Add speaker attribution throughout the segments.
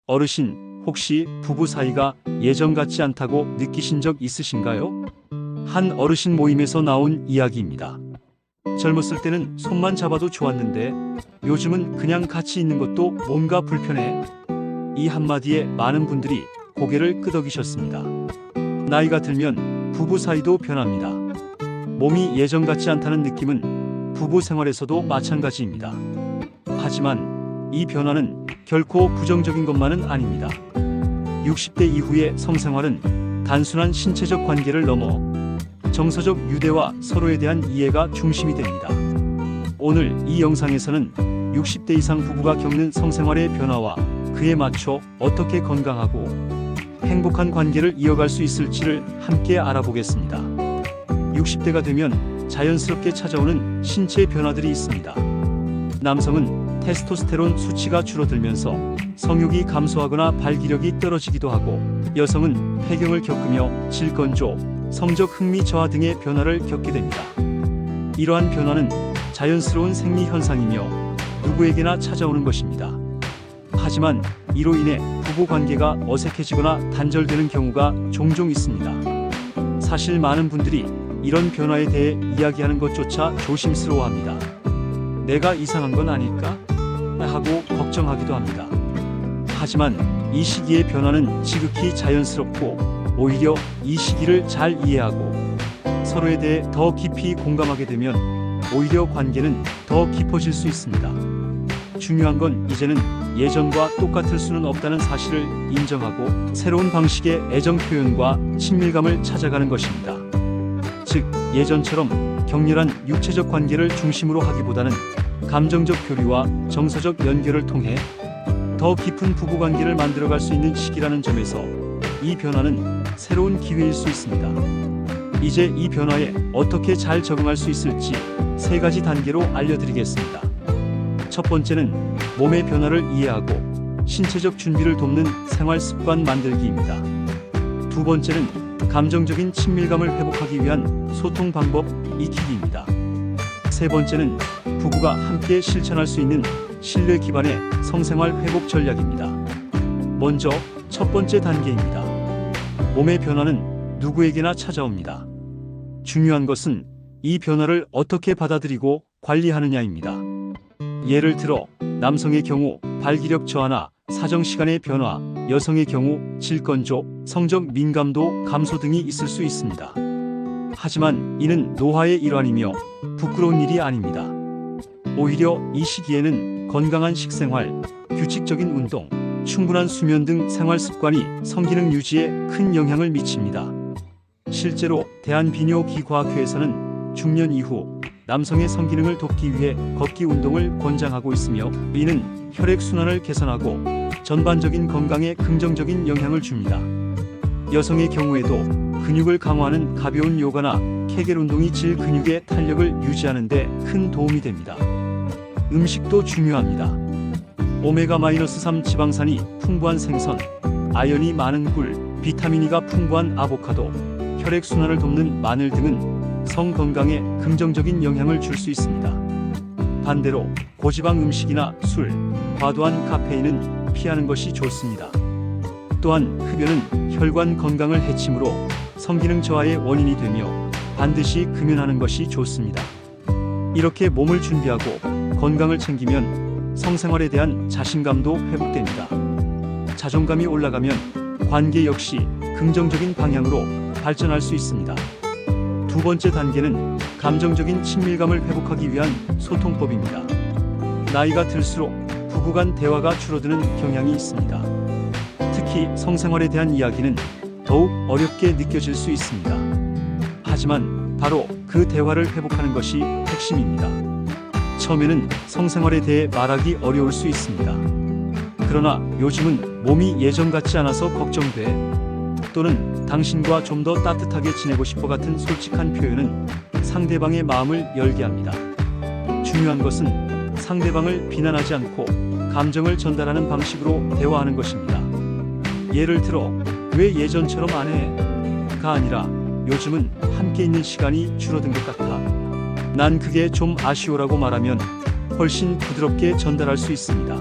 Speaker 1: 어르신, 혹시 부부 사이가 예전 같지 않다고 느끼신 적 있으신가요? 한 어르신 모임에서 나온 이야기입니다. 젊었을 때는 손만 잡아도 좋았는데 요즘은 그냥 같이 있는 것도 뭔가 불편해. 이 한마디에 많은 분들이 고개를 끄덕이셨습니다. 나이가 들면 부부 사이도 변합니다. 몸이 예전 같지 않다는 느낌은 부부 생활에서도 마찬가지입니다. 하지만 이 변화는 결코 부정적인 것만은 아닙니다. 60대 이후의 성생활은 단순한 신체적 관계를 넘어 정서적 유대와 서로에 대한 이해가 중심이 됩니다. 오늘 이 영상에서는 60대 이상 부부가 겪는 성생활의 변화와 그에 맞춰 어떻게 건강하고 행복한 관계를 이어갈 수 있을지를 함께 알아보겠습니다. 60대가 되면 자연스럽게 찾아오는 신체 변화들이 있습니다. 남성은 테스토스테론 수치가 줄어들면서 성욕이 감소하거나 발기력이 떨어지기도 하고, 여성은 폐경을 겪으며 질건조, 성적 흥미 저하 등의 변화를 겪게 됩니다. 이러한 변화는 자연스러운 생리 현상이며 누구에게나 찾아오는 것입니다. 하지만 이로 인해 부부 관계가 어색해지거나 단절되는 경우가 종종 있습니다. 사실 많은 분들이 이런 변화에 대해 이야기하는 것조차 조심스러워합니다. 내가 이상한 건 아닐까? 하고 걱정하기도 합니다. 하지만 이 시기의 변화는 지극히 자연스럽고, 오히려 이 시기를 잘 이해하고 서로에 대해 더 깊이 공감하게 되면 오히려 관계는 더 깊어질 수 있습니다. 중요한 건 이제는 예전과 똑같을 수는 없다는 사실을 인정하고 새로운 방식의 애정 표현과 친밀감을 찾아가는 것입니다. 즉, 예전처럼 격렬한 육체적 관계를 중심으로 하기보다는 감정적 교류와 정서적 연결을 통해 더 깊은 부부관계를 만들어갈 수 있는 시기라는 점에서 이 변화는 새로운 기회일 수 있습니다. 이제 이 변화에 어떻게 잘 적응할 수 있을지 3가지 단계로 알려드리겠습니다. 첫 번째는 몸의 변화를 이해하고 신체적 준비를 돕는 생활 습관 만들기입니다. 두 번째는 감정적인 친밀감을 회복하기 위한 소통 방법 익히기입니다. 세 번째는 부부가 함께 실천할 수 있는 신뢰 기반의 성생활 회복 전략입니다. 먼저 첫 번째 단계입니다. 몸의 변화는 누구에게나 찾아옵니다. 중요한 것은 이 변화를 어떻게 받아들이고 관리하느냐입니다. 예를 들어 남성의 경우 발기력 저하나 사정시간의 변화, 여성의 경우 질건조, 성적 민감도 감소 등이 있을 수 있습니다. 하지만 이는 노화의 일환이며 부끄러운 일이 아닙니다. 오히려 이 시기에는 건강한 식생활, 규칙적인 운동, 충분한 수면 등 생활 습관이 성기능 유지에 큰 영향을 미칩니다. 실제로 대한비뇨기과학회에서는 중년 이후 남성의 성기능을 돕기 위해 걷기 운동을 권장하고 있으며, 이는 혈액순환을 개선하고 전반적인 건강에 긍정적인 영향을 줍니다. 여성의 경우에도 근육을 강화하는 가벼운 요가나 케겔 운동이 질 근육의 탄력을 유지하는 데 큰 도움이 됩니다. 음식도 중요합니다. 오메가-3 지방산이 풍부한 생선, 아연이 많은 굴, 비타민 E가 풍부한 아보카도, 혈액순환을 돕는 마늘 등은 성 건강에 긍정적인 영향을 줄 수 있습니다. 반대로 고지방 음식이나 술, 과도한 카페인은 피하는 것이 좋습니다. 또한 흡연은 혈관 건강을 해치므로 성기능 저하의 원인이 되며 반드시 금연하는 것이 좋습니다. 이렇게 몸을 준비하고 건강을 챙기면 성생활에 대한 자신감도 회복됩니다. 자존감이 올라가면 관계 역시 긍정적인 방향으로 발전할 수 있습니다. 두 번째 단계는 감정적인 친밀감을 회복하기 위한 소통법입니다. 나이가 들수록 부부 간 대화가 줄어드는 경향이 있습니다. 특히 성생활에 대한 이야기는 더욱 어렵게 느껴질 수 있습니다. 하지만 바로 그 대화를 회복하는 것이 핵심입니다. 처음에는 성생활에 대해 말하기 어려울 수 있습니다. 그러나 요즘은 몸이 예전 같지 않아서 걱정돼, 또는 당신과 좀 더 따뜻하게 지내고 싶어 같은 솔직한 표현은 상대방의 마음을 열게 합니다. 중요한 것은 상대방을 비난하지 않고 감정을 전달하는 방식으로 대화하는 것입니다. 예를 들어, 왜 예전처럼 안 해? 가 아니라, 요즘은 함께 있는 시간이 줄어든 것 같아. 난 그게 좀 아쉬워라고 말하면 훨씬 부드럽게 전달할 수 있습니다.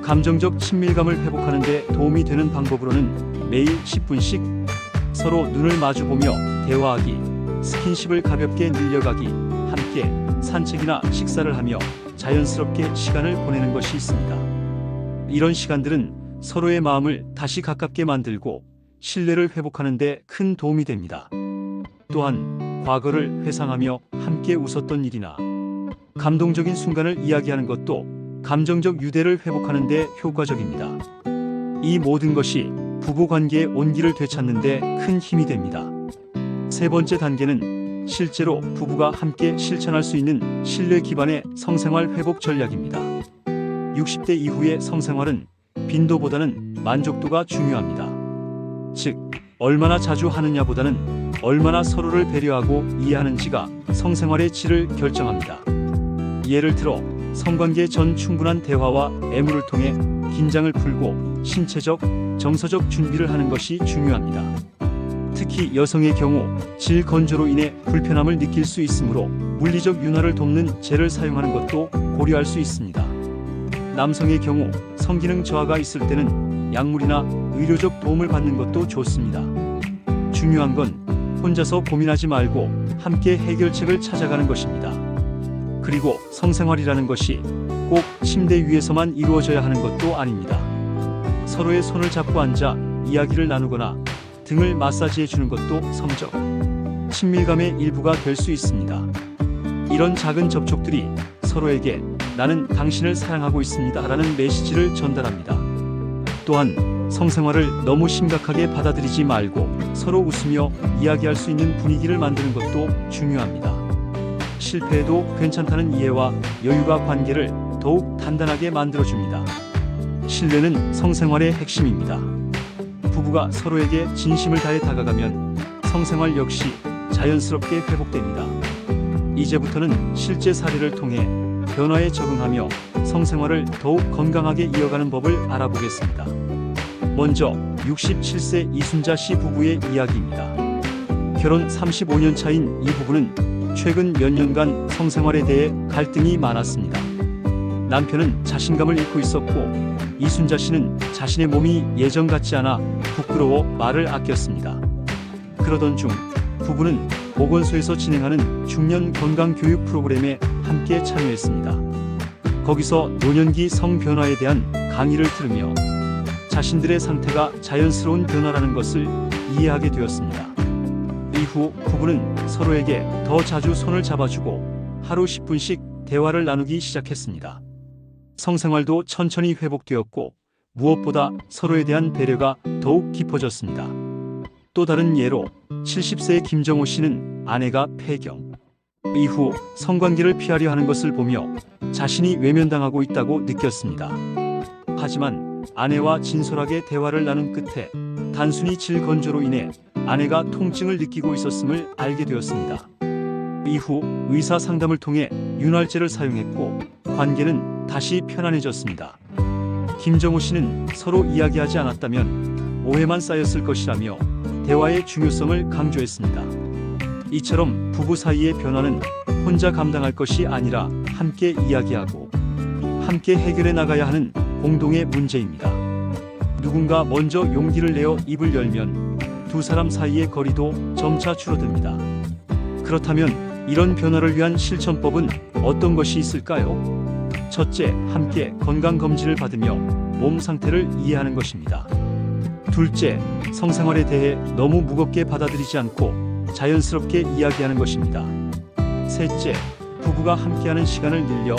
Speaker 1: 감정적 친밀감을 회복하는 데 도움이 되는 방법으로는 매일 10분씩 서로 눈을 마주보며 대화하기, 스킨십을 가볍게 늘려가기, 함께 산책이나 식사를 하며 자연스럽게 시간을 보내는 것이 있습니다. 이런 시간들은 서로의 마음을 다시 가깝게 만들고 신뢰를 회복하는 데 큰 도움이 됩니다. 또한 과거를 회상하며 함께 웃었던 일이나 감동적인 순간을 이야기하는 것도 감정적 유대를 회복하는 데 효과적입니다. 이 모든 것이 부부 관계의 온기를 되찾는 데 큰 힘이 됩니다. 세 번째 단계는 실제로 부부가 함께 실천할 수 있는 신뢰 기반의 성생활 회복 전략입니다. 60대 이후의 성생활은 빈도보다는 만족도가 중요합니다. 즉, 얼마나 자주 하느냐보다는 얼마나 서로를 배려하고 이해하는지가 성생활의 질을 결정합니다. 예를 들어 성관계 전 충분한 대화와 애무를 통해 긴장을 풀고 신체적, 정서적 준비를 하는 것이 중요합니다. 특히 여성의 경우 질 건조로 인해 불편함을 느낄 수 있으므로 물리적 윤활을 돕는 젤을 사용하는 것도 고려할 수 있습니다. 남성의 경우 성기능 저하가 있을 때는 약물이나 의료적 도움을 받는 것도 좋습니다. 중요한 건 혼자서 고민하지 말고 함께 해결책을 찾아가는 것입니다. 그리고 성생활이라는 것이 꼭 침대 위에서만 이루어져야 하는 것도 아닙니다. 서로의 손을 잡고 앉아 이야기를 나누거나 등을 마사지해 주는 것도 성적 친밀감의 일부가 될 수 있습니다. 이런 작은 접촉들이 서로에게 나는 당신을 사랑하고 있습니다 라는 메시지를 전달합니다. 또한 성생활을 너무 심각하게 받아들이지 말고 서로 웃으며 이야기할 수 있는 분위기를 만드는 것도 중요합니다. 실패해도 괜찮다는 이해와 여유가 관계를 더욱 단단하게 만들어줍니다. 신뢰는 성생활의 핵심입니다. 부부가 서로에게 진심을 다해 다가가면 성생활 역시 자연스럽게 회복됩니다. 이제부터는 실제 사례를 통해 변화에 적응하며 성생활을 더욱 건강하게 이어가는 법을 알아보겠습니다. 먼저 67세 이순자 씨 부부의 이야기입니다. 결혼 35년 차인 이 부부는 최근 몇 년간 성생활에 대해 갈등이 많았습니다. 남편은 자신감을 잃고 있었고 이순자 씨는 자신의 몸이 예전 같지 않아 부끄러워 말을 아꼈습니다. 그러던 중 부부는 보건소에서 진행하는 중년 건강 교육 프로그램에 함께 참여했습니다. 거기서 노년기 성 변화에 대한 강의를 들으며 자신들의 상태가 자연스러운 변화라는 것을 이해하게 되었습니다. 이후 부부는 서로에게 더 자주 손을 잡아주고 하루 10분씩 대화를 나누기 시작했습니다. 성생활도 천천히 회복되었고 무엇보다 서로에 대한 배려가 더욱 깊어졌습니다. 또 다른 예로 70세의 김정호 씨는 아내가 폐경 이후 성관계를 피하려 하는 것을 보며 자신이 외면당하고 있다고 느꼈습니다. 하지만 아내와 진솔하게 대화를 나눈 끝에 단순히 질 건조로 인해 아내가 통증을 느끼고 있었음을 알게 되었습니다. 이후 의사 상담을 통해 윤활제를 사용했고 관계는 다시 편안해졌습니다. 김정호 씨는 서로 이야기하지 않았다면 오해만 쌓였을 것이라며 대화의 중요성을 강조했습니다. 이처럼 부부 사이의 변화는 혼자 감당할 것이 아니라 함께 이야기하고 함께 해결해 나가야 하는 공동의 문제입니다. 누군가 먼저 용기를 내어 입을 열면 두 사람 사이의 거리도 점차 줄어듭니다. 그렇다면 이런 변화를 위한 실천법은 어떤 것이 있을까요? 첫째, 함께 건강검진을 받으며 몸 상태를 이해하는 것입니다. 둘째, 성생활에 대해 너무 무겁게 받아들이지 않고 자연스럽게 이야기하는 것입니다. 셋째, 부부가 함께하는 시간을 늘려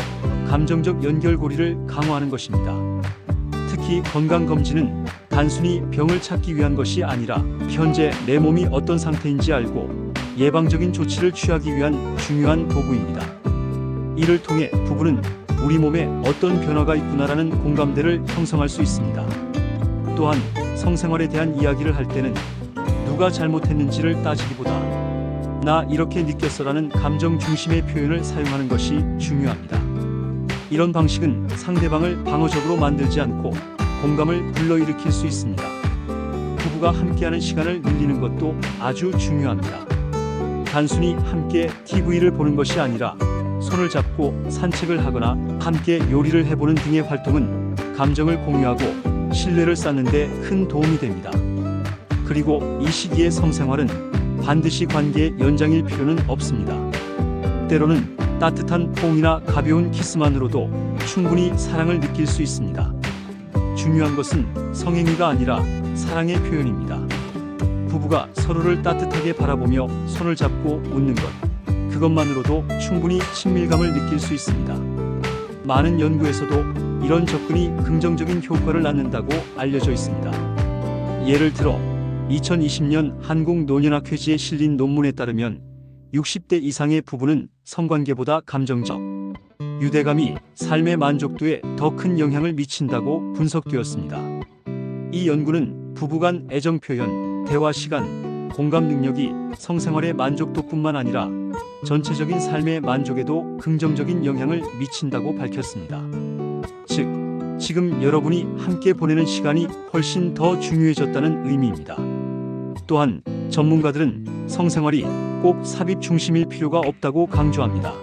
Speaker 1: 감정적 연결고리를 강화하는 것입니다. 특히 건강검진은 단순히 병을 찾기 위한 것이 아니라 현재 내 몸이 어떤 상태인지 알고 예방적인 조치를 취하기 위한 중요한 도구입니다. 이를 통해 부부는 우리 몸에 어떤 변화가 있구나라는 공감대를 형성할 수 있습니다. 또한 성생활에 대한 이야기를 할 때는 누가 잘못했는지를 따지기보다 나 이렇게 느꼈어라는 감정 중심의 표현을 사용하는 것이 중요합니다. 이런 방식은 상대방을 방어적으로 만들지 않고 공감을 불러일으킬 수 있습니다. 부부가 함께하는 시간을 늘리는 것도 아주 중요합니다. 단순히 함께 TV를 보는 것이 아니라 손을 잡고 산책을 하거나 함께 요리를 해보는 등의 활동은 감정을 공유하고 신뢰를 쌓는 데 큰 도움이 됩니다. 그리고 이 시기의 성생활은 반드시 관계의 연장일 필요는 없습니다. 때로는 따뜻한 포옹이나 가벼운 키스만으로도 충분히 사랑을 느낄 수 있습니다. 중요한 것은 성행위가 아니라 사랑의 표현입니다. 부부가 서로를 따뜻하게 바라보며 손을 잡고 웃는 것, 그것만으로도 충분히 친밀감을 느낄 수 있습니다. 많은 연구에서도 이런 접근이 긍정적인 효과를 낳는다고 알려져 있습니다. 예를 들어 2020년 한국노년학회지에 실린 논문에 따르면 60대 이상의 부부는 성관계보다 감정적 유대감이 삶의 만족도에 더 큰 영향을 미친다고 분석되었습니다. 이 연구는 부부 간 애정 표현, 대화 시간, 공감 능력이 성생활의 만족도뿐만 아니라 전체적인 삶의 만족에도 긍정적인 영향을 미친다고 밝혔습니다. 즉, 지금 여러분이 함께 보내는 시간이 훨씬 더 중요해졌다는 의미입니다. 또한 전문가들은 성생활이 꼭 삽입 중심일 필요가 없다고 강조합니다.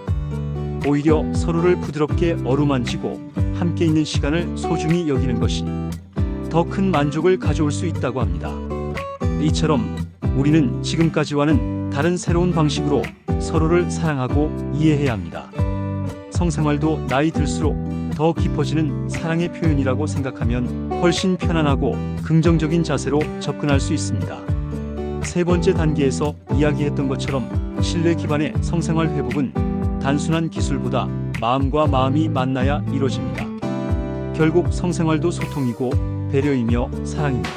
Speaker 1: 오히려 서로를 부드럽게 어루만지고 함께 있는 시간을 소중히 여기는 것이 더 큰 만족을 가져올 수 있다고 합니다. 이처럼 우리는 지금까지와는 다른 새로운 방식으로 서로를 사랑하고 이해해야 합니다. 성생활도 나이 들수록 더 깊어지는 사랑의 표현이라고 생각하면 훨씬 편안하고 긍정적인 자세로 접근할 수 있습니다. 세 번째 단계에서 이야기했던 것처럼 신뢰 기반의 성생활 회복은 단순한 기술보다 마음과 마음이 만나야 이루어집니다. 결국 성생활도 소통이고 배려이며 사랑입니다.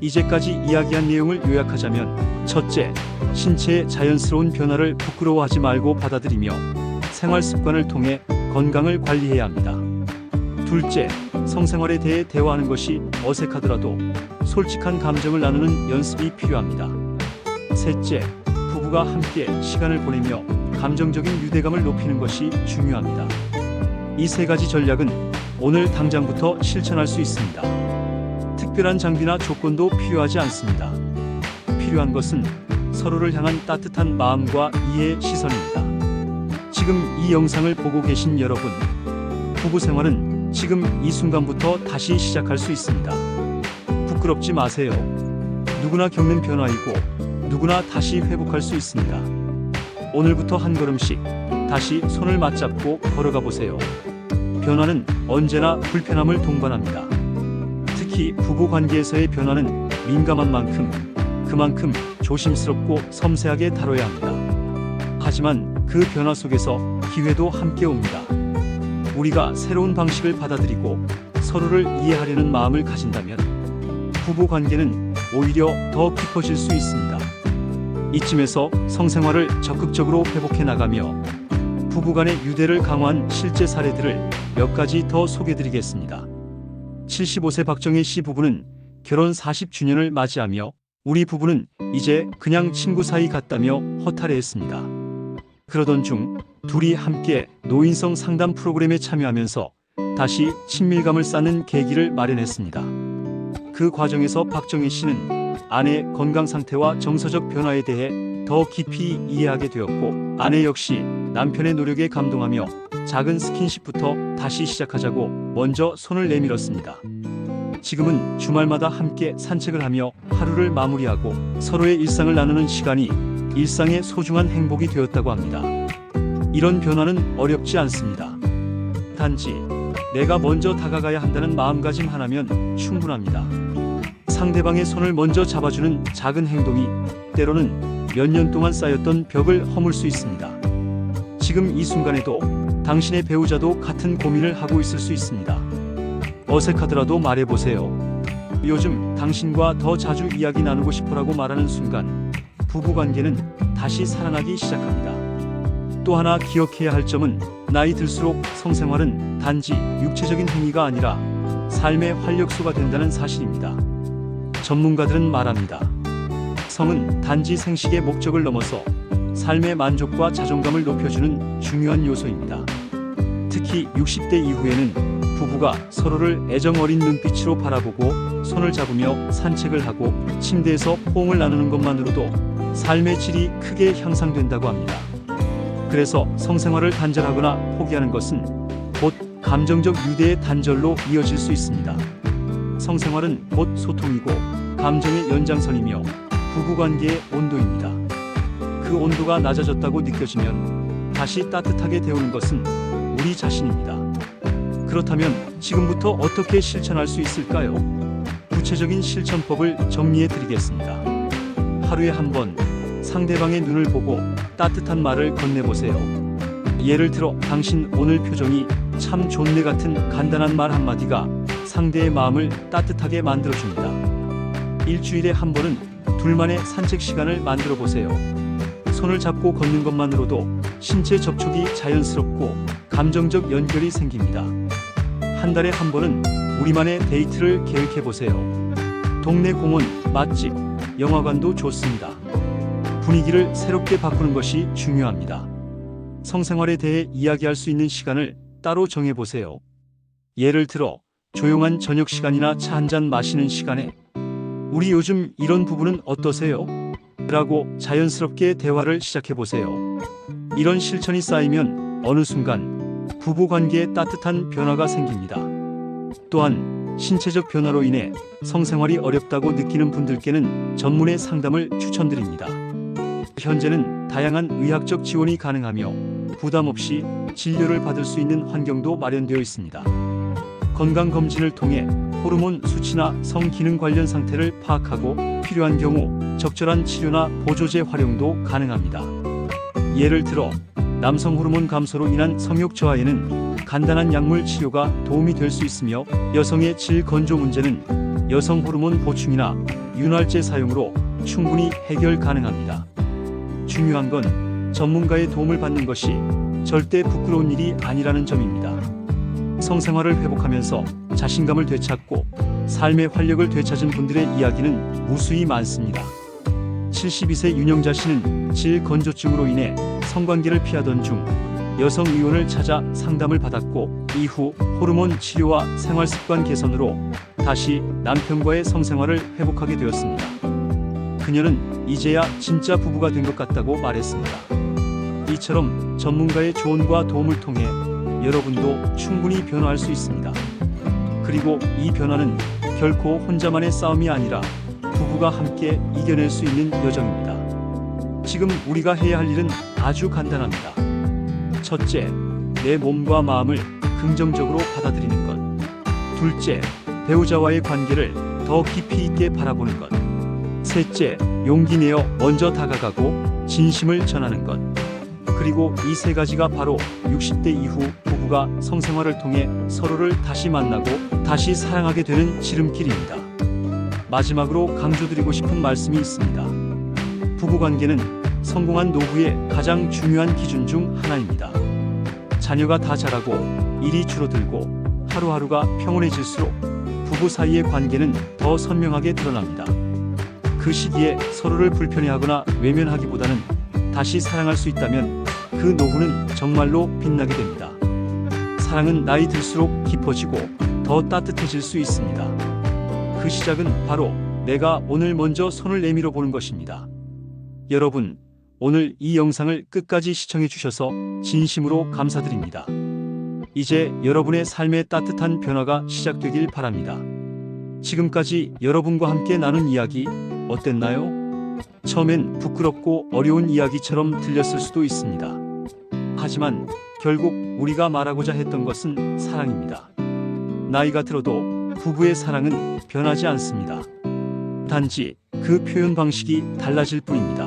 Speaker 1: 이제까지 이야기한 내용을 요약하자면, 첫째, 신체의 자연스러운 변화를 부끄러워하지 말고 받아들이며 생활 습관을 통해 건강을 관리해야 합니다. 둘째, 성생활에 대해 대화하는 것이 어색하더라도 솔직한 감정을 나누는 연습이 필요합니다. 셋째, 부부가 함께 시간을 보내며 감정적인 유대감을 높이는 것이 중요합니다. 이 세 가지 전략은 오늘 당장부터 실천할 수 있습니다. 특별한 장비나 조건도 필요하지 않습니다. 필요한 것은 서로를 향한 따뜻한 마음과 이해의 시선입니다. 지금 이 영상을 보고 계신 여러분, 부부 생활은 지금 이 순간부터 다시 시작할 수 있습니다. 부끄럽지 마세요. 누구나 겪는 변화이고 누구나 다시 회복할 수 있습니다. 오늘부터 한 걸음씩 다시 손을 맞잡고 걸어가 보세요. 변화는 언제나 불편함을 동반합니다. 특히 부부 관계에서의 변화는 민감한 만큼 그만큼 조심스럽고 섬세하게 다뤄야 합니다. 하지만 그 변화 속에서 기회도 함께 옵니다. 우리가 새로운 방식을 받아들이고 서로를 이해하려는 마음을 가진다면 부부 관계는 오히려 더 깊어질 수 있습니다. 이쯤에서 성생활을 적극적으로 회복해 나가며 부부간의 유대를 강화한 실제 사례들을 몇 가지 더 소개드리겠습니다. 75세 박정혜 씨 부부는 결혼 40주년을 맞이하며 우리 부부는 이제 그냥 친구 사이 같다며 허탈해했습니다. 그러던 중 둘이 함께 노인성 상담 프로그램에 참여하면서 다시 친밀감을 쌓는 계기를 마련했습니다. 그 과정에서 박정희 씨는 아내의 건강 상태와 정서적 변화에 대해 더 깊이 이해하게 되었고, 아내 역시 남편의 노력에 감동하며 작은 스킨십부터 다시 시작하자고 먼저 손을 내밀었습니다. 지금은 주말마다 함께 산책을 하며 하루를 마무리하고 서로의 일상을 나누는 시간이 일상의 소중한 행복이 되었다고 합니다. 이런 변화는 어렵지 않습니다. 단지 내가 먼저 다가가야 한다는 마음가짐 하나면 충분합니다. 상대방의 손을 먼저 잡아주는 작은 행동이 때로는 몇 년 동안 쌓였던 벽을 허물 수 있습니다. 지금 이 순간에도 당신의 배우자도 같은 고민을 하고 있을 수 있습니다. 어색하더라도 말해보세요. 요즘 당신과 더 자주 이야기 나누고 싶어라고 말하는 순간 부부관계는 다시 살아나기 시작합니다. 또 하나 기억해야 할 점은 나이 들수록 성생활은 단지 육체적인 행위가 아니라 삶의 활력소가 된다는 사실입니다. 전문가들은 말합니다. 성은 단지 생식의 목적을 넘어서 삶의 만족과 자존감을 높여주는 중요한 요소입니다. 특히 60대 이후에는 부부가 서로를 애정 어린 눈빛으로 바라보고 손을 잡으며 산책을 하고 침대에서 포옹을 나누는 것만으로도 삶의 질이 크게 향상된다고 합니다. 그래서 성생활을 단절하거나 포기하는 것은 곧 감정적 유대의 단절로 이어질 수 있습니다. 성생활은 곧 소통이고 감정의 연장선이며 부부관계의 온도입니다. 그 온도가 낮아졌다고 느껴지면 다시 따뜻하게 데우는 것은 우리 자신입니다. 그렇다면 지금부터 어떻게 실천할 수 있을까요? 구체적인 실천법을 정리해 드리겠습니다. 하루에 한 번 상대방의 눈을 보고 따뜻한 말을 건네보세요. 예를 들어 당신 오늘 표정이 참 좋네 같은 간단한 말 한마디가 상대의 마음을 따뜻하게 만들어줍니다. 일주일에 한 번은 둘만의 산책 시간을 만들어 보세요. 손을 잡고 걷는 것만으로도 신체 접촉이 자연스럽고 감정적 연결이 생깁니다. 한 달에 한 번은 우리만의 데이트를 계획해 보세요. 동네 공원, 맛집, 영화관도 좋습니다. 분위기를 새롭게 바꾸는 것이 중요합니다. 성생활에 대해 이야기할 수 있는 시간을 따로 정해 보세요. 예를 들어 조용한 저녁 시간이나 차 한잔 마시는 시간에 우리 요즘 이런 부분은 어떠세요? 라고 자연스럽게 대화를 시작해 보세요. 이런 실천이 쌓이면 어느 순간 부부관계에 따뜻한 변화가 생깁니다. 또한 신체적 변화로 인해 성생활이 어렵다고 느끼는 분들께는 전문의 상담을 추천드립니다. 현재는 다양한 의학적 지원이 가능하며 부담 없이 진료를 받을 수 있는 환경도 마련되어 있습니다. 건강검진을 통해 호르몬 수치나 성기능 관련 상태를 파악하고 필요한 경우 적절한 치료나 보조제 활용도 가능합니다. 예를 들어 남성 호르몬 감소로 인한 성욕 저하에는 간단한 약물 치료가 도움이 될 수 있으며 여성의 질 건조 문제는 여성 호르몬 보충이나 윤활제 사용으로 충분히 해결 가능합니다. 중요한 건 전문가의 도움을 받는 것이 절대 부끄러운 일이 아니라는 점입니다. 성생활을 회복하면서 자신감을 되찾고 삶의 활력을 되찾은 분들의 이야기는 무수히 많습니다. 72세 윤영자 씨는 질 건조증으로 인해 성관계를 피하던 중 여성 의원을 찾아 상담을 받았고 이후 호르몬 치료와 생활습관 개선으로 다시 남편과의 성생활을 회복하게 되었습니다. 그녀는 이제야 진짜 부부가 된 것 같다고 말했습니다. 이처럼 전문가의 조언과 도움을 통해 여러분도 충분히 변화할 수 있습니다. 그리고 이 변화는 결코 혼자만의 싸움이 아니라 부부가 함께 이겨낼 수 있는 여정입니다. 지금 우리가 해야 할 일은 아주 간단합니다. 첫째, 내 몸과 마음을 긍정적으로 받아들이는 것. 둘째, 배우자와의 관계를 더 깊이 있게 바라보는 것. 셋째, 용기 내어 먼저 다가가고 진심을 전하는 것. 그리고 이 세 가지가 바로 60대 이후 부부가 성생활을 통해 서로를 다시 만나고 다시 사랑하게 되는 지름길입니다. 마지막으로 강조드리고 싶은 말씀이 있습니다. 부부관계는 성공한 노후의 가장 중요한 기준 중 하나입니다. 자녀가 다 자라고 일이 줄어들고 하루하루가 평온해질수록 부부 사이의 관계는 더 선명하게 드러납니다. 그 시기에 서로를 불편해하거나 외면하기보다는 다시 사랑할 수 있다면 그 노후는 정말로 빛나게 됩니다. 사랑은 나이 들수록 깊어지고 더 따뜻해질 수 있습니다. 그 시작은 바로 내가 오늘 먼저 손을 내밀어 보는 것입니다. 여러분, 오늘 이 영상을 끝까지 시청해 주셔서 진심으로 감사드립니다. 이제 여러분의 삶에 따뜻한 변화가 시작되길 바랍니다. 지금까지 여러분과 함께 나눈 이야기 어땠나요? 처음엔 부끄럽고 어려운 이야기처럼 들렸을 수도 있습니다. 하지만 결국 우리가 말하고자 했던 것은 사랑입니다. 나이가 들어도 부부의 사랑은 변하지 않습니다. 단지 그 표현 방식이 달라질 뿐입니다.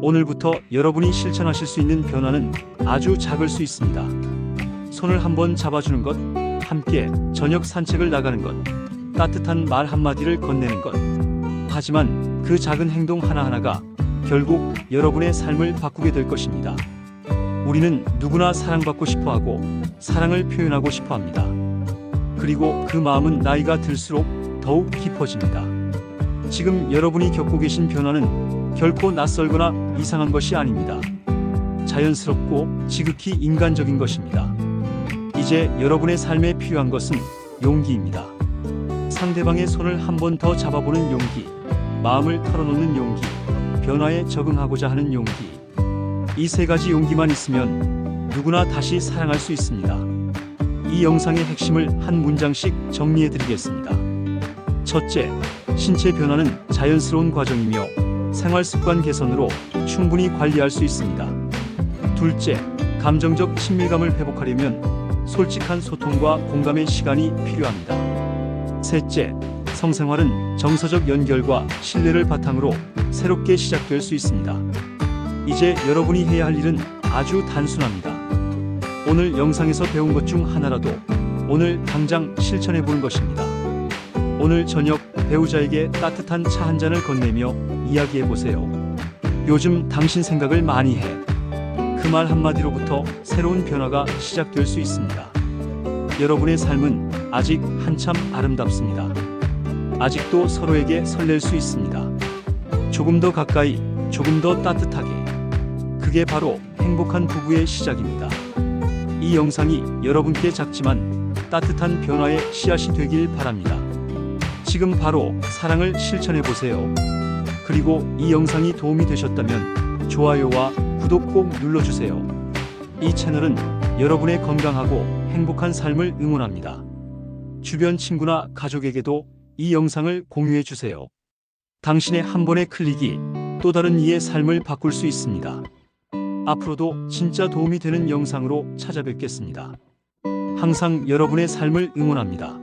Speaker 1: 오늘부터 여러분이 실천하실 수 있는 변화는 아주 작을 수 있습니다. 손을 한번 잡아주는 것, 함께 저녁 산책을 나가는 것, 따뜻한 말 한마디를 건네는 것. 하지만 그 작은 행동 하나하나가 결국 여러분의 삶을 바꾸게 될 것입니다. 우리는 누구나 사랑받고 싶어하고 사랑을 표현하고 싶어합니다. 그리고 그 마음은 나이가 들수록 더욱 깊어집니다. 지금 여러분이 겪고 계신 변화는 결코 낯설거나 이상한 것이 아닙니다. 자연스럽고 지극히 인간적인 것입니다. 이제 여러분의 삶에 필요한 것은 용기입니다. 상대방의 손을 한 번 더 잡아보는 용기, 마음을 털어놓는 용기, 변화에 적응하고자 하는 용기. 이 세 가지 용기만 있으면 누구나 다시 사랑할 수 있습니다. 이 영상의 핵심을 한 문장씩 정리해 드리겠습니다. 첫째, 신체 변화는 자연스러운 과정이며 생활 습관 개선으로 충분히 관리할 수 있습니다. 둘째, 감정적 친밀감을 회복하려면 솔직한 소통과 공감의 시간이 필요합니다. 셋째, 성생활은 정서적 연결과 신뢰를 바탕으로 새롭게 시작될 수 있습니다. 이제 여러분이 해야 할 일은 아주 단순합니다. 오늘 영상에서 배운 것 중 하나라도 오늘 당장 실천해 보는 것입니다. 오늘 저녁 배우자에게 따뜻한 차 한 잔을 건네며 이야기해 보세요. 요즘 당신 생각을 많이 해. 그 말 한마디로부터 새로운 변화가 시작될 수 있습니다. 여러분의 삶은 아직 한참 아름답습니다. 아직도 서로에게 설렐 수 있습니다. 조금 더 가까이, 조금 더 따뜻하게. 그게 바로 행복한 부부의 시작입니다. 이 영상이 여러분께 작지만 따뜻한 변화의 씨앗이 되길 바랍니다. 지금 바로 사랑을 실천해 보세요. 그리고 이 영상이 도움이 되셨다면 좋아요와 구독 꼭 눌러주세요. 이 채널은 여러분의 건강하고 행복한 삶을 응원합니다. 주변 친구나 가족에게도 이 영상을 공유해 주세요. 당신의 한 번의 클릭이 또 다른 이의 삶을 바꿀 수 있습니다. 앞으로도 진짜 도움이 되는 영상으로 찾아뵙겠습니다. 항상 여러분의 삶을 응원합니다.